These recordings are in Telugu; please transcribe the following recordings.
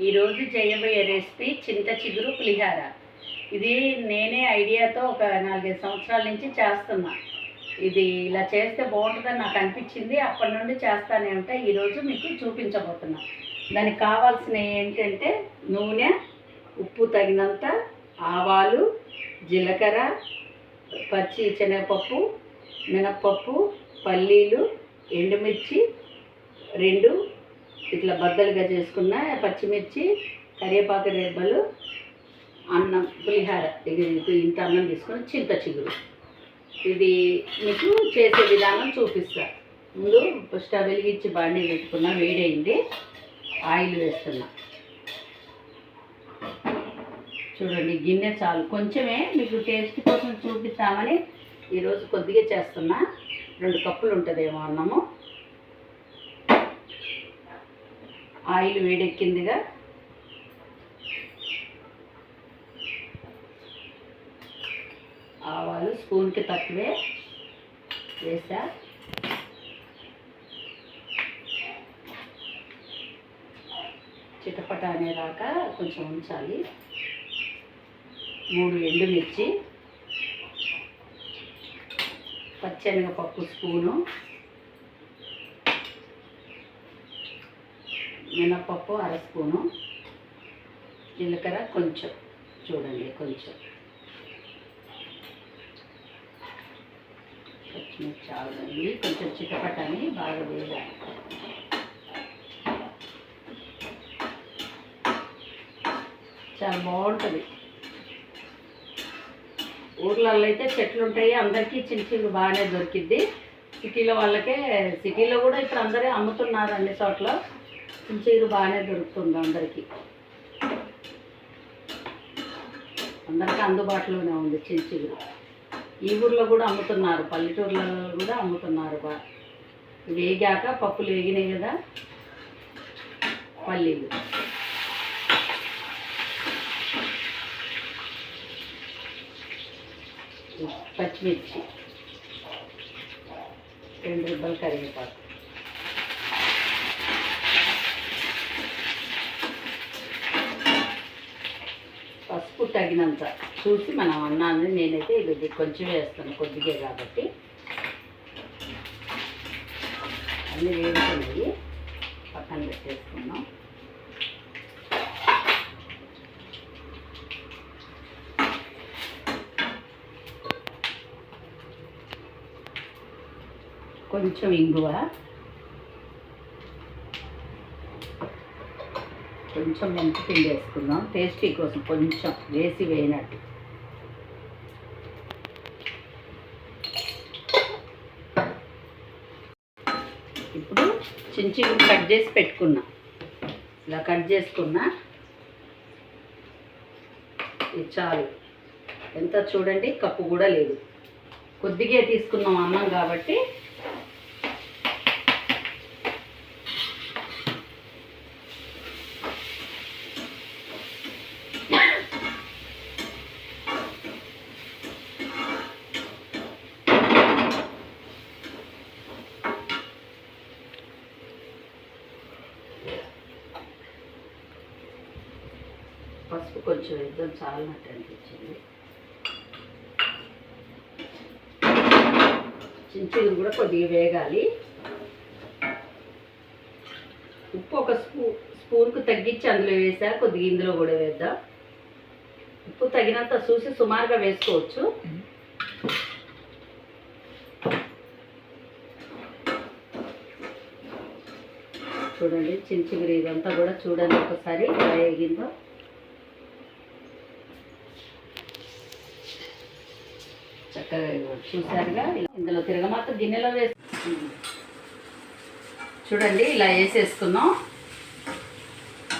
ఈరోజు చేయబోయే రెసిపీ చింత చిగురు పులిహార. ఇది నేనే ఐడియాతో ఒక 4-5 సంవత్సరాల నుంచి చేస్తున్నా. ఇది ఇలా చేస్తే బాగుంటుందని నాకు అనిపించింది. అప్పటి నుండి చేస్తానే ఉంటా. ఈరోజు మీకు చూపించబోతున్నా. దానికి కావాల్సినవి ఏంటంటే నూనె, ఉప్పు తగినంత, ఆవాలు, జీలకర్ర, పచ్చి శనగపప్పు, మినప్పప్పు, పల్లీలు, ఎండుమిర్చి 2 ఇట్లా బద్దలుగా చేసుకున్న పచ్చిమిర్చి, కరివేపాకు రెబ్బలు, అన్నం, పులిహార. ఇంత అన్నం తీసుకొని చింత చిగురు. ఇది మీకు చేసే విధానం చూపిస్తా. ముందు స్టవ్ వెలిగించి బాండీ పెట్టుకున్నా, వేడైంది. ఆయిల్ వేస్తున్నా. చూడండి, గిన్నె చాలు, కొంచెమే మీకు టేస్ట్ కోసం చూపిస్తామని ఈరోజు కొద్దిగా చేస్తున్నా. 2 కప్పులు ఉంటుందేమో అన్నము. ఆయిల్ వేడెక్కిందిగా. ఆవాలు స్పూన్కి తక్కువే వేసా. చిటపట అనేదాకా కొంచెం ఉంచాలి. 3 ఎండుమిర్చి, పచ్చెనగపప్పు స్పూను, మినపప్పు 1/2 స్పూను, జీలకర్ర కొంచెం, చూడండి కొంచెం, పచ్చిమిర్చి ఆవులండి కొంచెం చిటపటని బాగా వేయాలి. చాలా బాగుంటుంది. ఊర్లలో అయితే చెట్లు ఉంటాయి, అందరికీ చిన్న బాగానే దొరికిద్ది. సిటీలో వాళ్ళకే, సిటీలో కూడా ఇప్పుడు అందరూ అమ్ముతున్నారు అన్ని చోట్ల. చిగురు బాగానే దొరుకుతుంది అందరికీ అందుబాటులోనే ఉంది చిగురు. ఈ ఊర్లో కూడా అమ్ముతున్నారు, పల్లెటూర్లలో కూడా అమ్ముతున్నారు. వేగాక పప్పులు వేగినాయి కదా, పల్లీలు, పచ్చిమిర్చి, 2 రిబ్బలు కరివేపాకు, పసుపు తగినంత చూసి మనం అన్నాన్ని. నేనైతే ఇది కొంచెం వేస్తాను, కొద్దిగా కాబట్టి. అన్నీ వేడుకున్నాయి, పక్కన పెట్టేసుకున్నాం. కొంచెం ఇంగువ, కొంచెం మెంతిపిండి వేసుకుందాం టేస్టీ కోసం, కొంచెం వేసి వేయనట్టు. ఇప్పుడు చిగురు కట్ చేసి పెట్టుకున్నా, ఇలా కట్ చేసుకున్నా. ఇది చాలు, ఎంత చూడండి, కప్పు కూడా లేదు. కొద్దిగా తీసుకున్నాం అన్నం కాబట్టి. పసుపు కొంచెం వేద్దాం, చాలినట్టు అనిపించింది. చిగురు కూడా కొద్దిగా వేగాలి. ఉప్పు ఒక స్పూన్కు తగ్గించి అందులో వేసా, కొద్దిగా ఇందులో కూడా వేద్దాం. ఉప్పు తగినంత చూసి సుమారుగా వేసుకోవచ్చు. చూడండి చిగురు ఇదంతా కూడా చూడండి ఒకసారి ఎలా వేగిందో. చక్కగా చూసారుగా. ఇందులో తిరగమాత గిన్నెలో చూడండి, ఇలా వేసేసుకుందాం.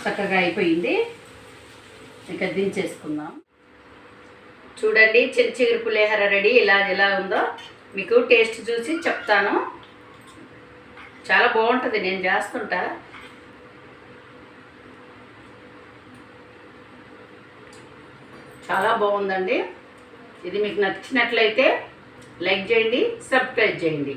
చక్కగా అయిపోయింది. ఇక దించేసుకుందాం. చూడండి, చిగురు పులిహార రెడీ. ఎలా ఉందో మీకు టేస్ట్ చూసి చెప్తాను. చాలా బాగుంటుంది, నేను చేస్తుంటా. చాలా బాగుందండి. ఇది మీకు నచ్చినట్లయితే లైక్ చేయండి, సబ్స్క్రైబ్ చేయండి.